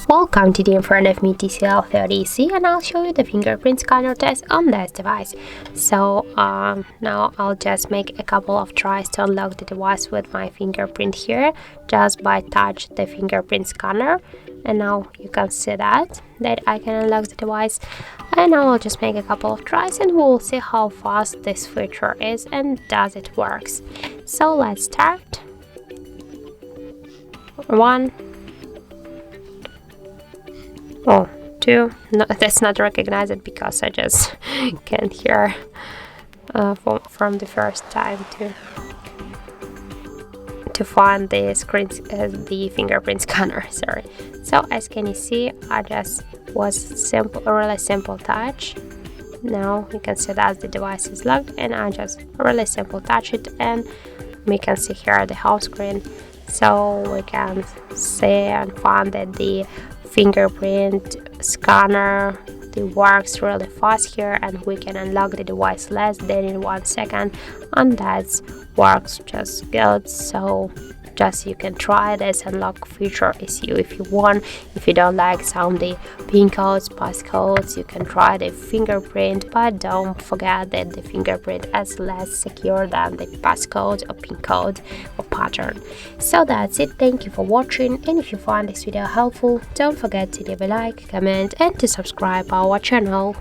Welcome, today in front of me TCL 30C, and I'll show you the fingerprint scanner test on this device. So now I'll just make a couple of tries to unlock the device with my fingerprint here, just by touch the fingerprint scanner. And now you can see that I can unlock the device. And now I'll just make a couple of tries and we'll see how fast this feature is and does it works. So let's start. 1, 2. No, that's not recognized because I just can't hear from the first time to find the screen, the fingerprint scanner. Sorry. So as can you see, I just was a really simple touch. Now you can see that the device is locked, and I just really simple touch it, and we can see here the home screen. So we can see and find that the fingerprint scanner works really fast here, and we can unlock the device less than in 1 second, and that works just good. So just you can try this unlock feature if you want. If you don't like some the pin codes, passcodes, you can try the fingerprint, but don't forget that the fingerprint is less secure than the passcode or pin code or pattern. So that's it. Thank you for watching, and if you find this video helpful, don't forget to leave a like, comment, and to subscribe our channel.